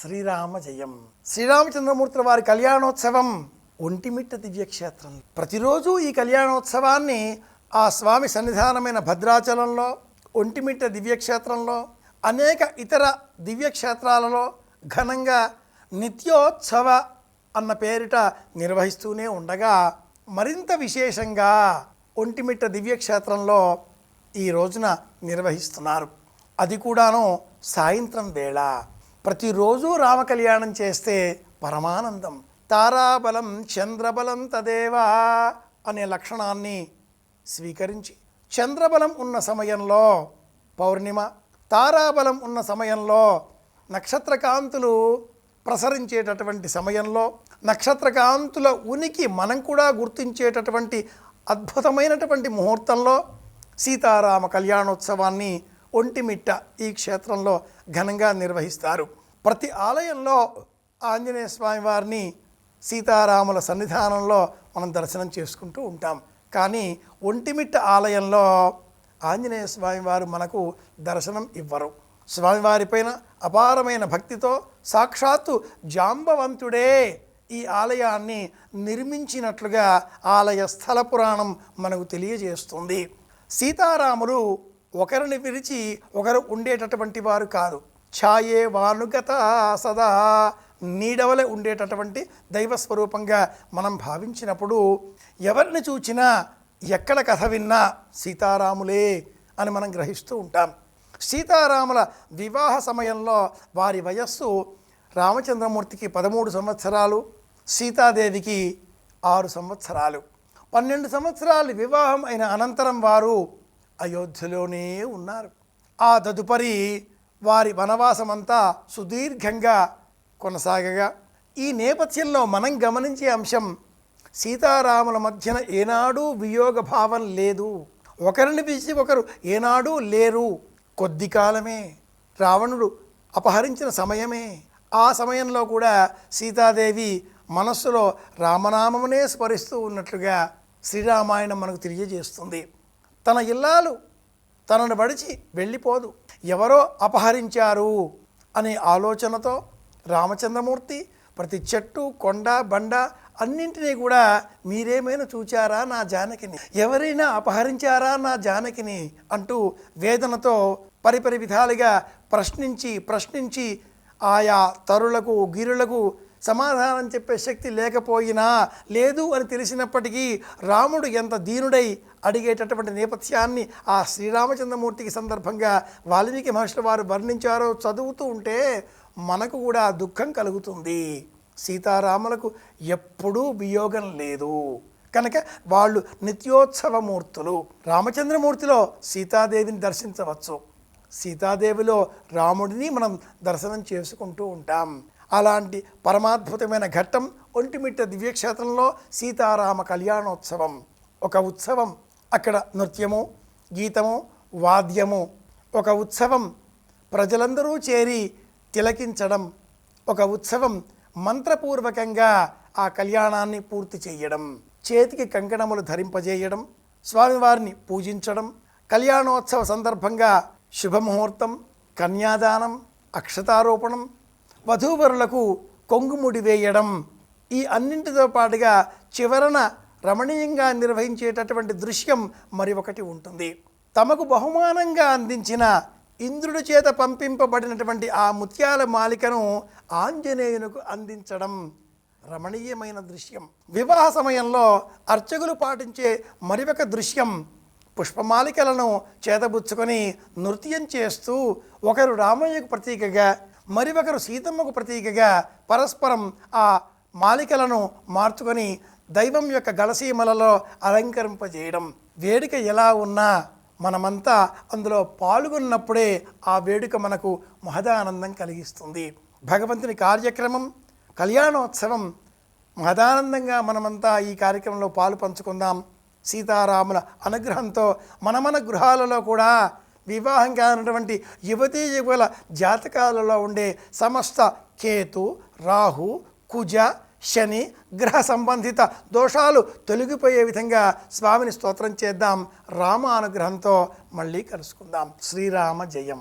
శ్రీరామ జయం. శ్రీరామచంద్రమూర్తుల వారి కళ్యాణోత్సవం ఒంటిమిట్ట దివ్యక్షేత్రం. ప్రతిరోజు ఈ కళ్యాణోత్సవాన్ని ఆ స్వామి సన్నిధానమైన భద్రాచలంలో, ఒంటిమిట్ట దివ్యక్షేత్రంలో, అనేక ఇతర దివ్యక్షేత్రాలలో ఘనంగా నిత్యోత్సవ అన్న పేరిట నిర్వహిస్తూనే ఉండగా, మరింత విశేషంగా ఒంటిమిట్ట దివ్యక్షేత్రంలో ఈ రోజున నిర్వహిస్తున్నారు. అది కూడాను సాయంత్రం వేళ. ప్రతిరోజు రామ కళ్యాణం చేస్తే పరమానందం. తారాబలం చంద్రబలం తదేవా అనే లక్షణాన్ని స్వీకరించి, చంద్రబలం ఉన్న సమయంలో పౌర్ణిమ, తారాబలం ఉన్న సమయంలో నక్షత్రకాంతులు ప్రసరించేటటువంటి సమయంలో, నక్షత్రకాంతుల ఉనికి మనం కూడా గుర్తించేటటువంటి అద్భుతమైనటువంటి ముహూర్తంలో సీతారామ కళ్యాణోత్సవాన్ని ఒంటిమిట్ట ఈ క్షేత్రంలో ఘనంగా నిర్వహిస్తారు. ప్రతి ఆలయంలో ఆంజనేయ స్వామి వారిని సీతారాముల సన్నిధానంలో మనం దర్శనం చేసుకుంటూ ఉంటాం. కానీ ఒంటిమిట్ట ఆలయంలో ఆంజనేయ స్వామి వారు మనకు దర్శనం ఇవ్వరు. స్వామివారిపైన అపారమైన భక్తితో సాక్షాత్తు జాంబవంతుడే ఈ ఆలయాన్ని నిర్మించినట్లుగా ఆలయ స్థల పురాణం మనకు తెలియజేస్తుంది. సీతారాములు ఒకరిని విరిచి ఒకరు ఉండేటటువంటి వారు కాదు. ఛాయే వానుగత సదా, నీడవలే ఉండేటటువంటి దైవస్వరూపంగా మనం భావించినప్పుడు ఎవరిని చూచినా, ఎక్కడ కథ విన్నా సీతారాములే అని మనం గ్రహిస్తూ ఉంటాం. సీతారాముల వివాహ సమయంలో వారి వయస్సు రామచంద్రమూర్తికి 13 సంవత్సరాలు, సీతాదేవికి 6 సంవత్సరాలు. 12 సంవత్సరాలు వివాహం అయిన అనంతరం వారు అయోధ్యలోనే ఉన్నారు. ఆ తదుపరి వారి వనవాసమంతా సుదీర్ఘంగా కొనసాగగా, ఈ నేపథ్యంలో మనం గమనించే అంశం, సీతారాముల మధ్యన ఏనాడూ వియోగ భావం లేదు. ఒకరిని పిలిచి ఒకరు ఏనాడూ లేరు. కొద్ది కాలమే, రావణుడు అపహరించిన సమయమే. ఆ సమయంలో కూడా సీతాదేవి మనస్సులో రామనామమునే స్మరిస్తూ ఉన్నట్లుగా శ్రీరామాయణం మనకు తెలియజేస్తుంది. తన ఇల్లాలు తనను వడిచి వెళ్ళిపోదు, ఎవరో అపహరించారు అనే ఆలోచనతో రామచంద్రమూర్తి ప్రతి చెట్టు, కొండ, బండ అన్నింటినీ కూడా మీరేమైనా చూచారా నా జానకిని, ఎవరైనా అపహరించారా నా జానకిని అంటూ వేదనతో పరిపరి విధాలుగా ప్రశ్నించి ఆయా తరులకు, గిరులకు సమాధానం చెప్పే శక్తి లేకపోయినా, లేదు అని తెలిసినప్పటికీ రాముడు ఎంత దీనుడై అడిగేటటువంటి నేపథ్యాన్ని ఆ శ్రీరామచంద్రమూర్తికి సందర్భంగా వాల్మీకి మహర్షుల వారు వర్ణించారో చదువుతూ ఉంటే మనకు కూడా దుఃఖం కలుగుతుంది. సీతారాములకు ఎప్పుడూ వియోగం లేదు కనుక వాళ్ళు నిత్యోత్సవమూర్తులు. రామచంద్రమూర్తిలో సీతాదేవిని దర్శించవచ్చు, సీతాదేవిలో రాముడిని మనం దర్శనం చేసుకుంటూ ఉంటాం. అలాంటి పరమాద్భుతమైన ఘట్టం ఒంటిమిట్ట దివ్యక్షేత్రంలో సీతారామ కళ్యాణోత్సవం. ఒక ఉత్సవం, అక్కడ నృత్యము, గీతము, వాద్యము. ఒక ఉత్సవం ప్రజలందరూ చేరి తిలకించడం. ఒక ఉత్సవం మంత్రపూర్వకంగా ఆ కళ్యాణాన్ని పూర్తి చేయడం, చేతికి కంకణములు ధరింపజేయడం, స్వామివారిని పూజించడం, కళ్యాణోత్సవ సందర్భంగా శుభముహూర్తం, కన్యాదానం, అక్షతారోపణం, వధూవరులకు కొంగుముడి వేయడం. ఈ అన్నింటితో పాటుగా చివరన రమణీయంగా నిర్వహించేటటువంటి దృశ్యం మరి ఒకటి ఉంటుంది. తమకు బహుమానంగా అందించిన ఇంద్రుడి చేత పంపింపబడినటువంటి ఆ ముత్యాల మాలికను ఆంజనేయునకు అందించడం రమణీయమైన దృశ్యం. వివాహ సమయంలో అర్చకులు పాటించే మరి ఒక దృశ్యం, పుష్పమాలికలను చేతబుచ్చుకొని నృత్యం చేస్తూ ఒకరు రామయ్యకు ప్రతీకగా, మరి ఒకరు సీతమ్మకు ప్రతీకగా పరస్పరం ఆ మాలికలను మార్చుకొని దైవం యొక్క గలసీమలలో అలంకరింపజేయడం. వేడుక ఎలా ఉన్నా మనమంతా అందులో పాల్గొన్నప్పుడే ఆ వేడుక మనకు మహదానందం కలిగిస్తుంది. భగవంతుని కార్యక్రమం, కళ్యాణోత్సవం మహదానందంగా మనమంతా ఈ కార్యక్రమంలో పాలు పంచుకుందాం. సీతారాముల అనుగ్రహంతో మన గృహాలలో కూడా వివాహం కానటువంటి యువతీ యువకుల జాతకాలలో ఉండే సమస్త కేతు, రాహు, కుజ, శని గ్రహ సంబంధిత దోషాలు తొలగిపోయే విధంగా స్వామిని స్తోత్రం చేద్దాం. రామ అనుగ్రహంతో మళ్ళీ కలుసుకుందాం. శ్రీరామ జయం.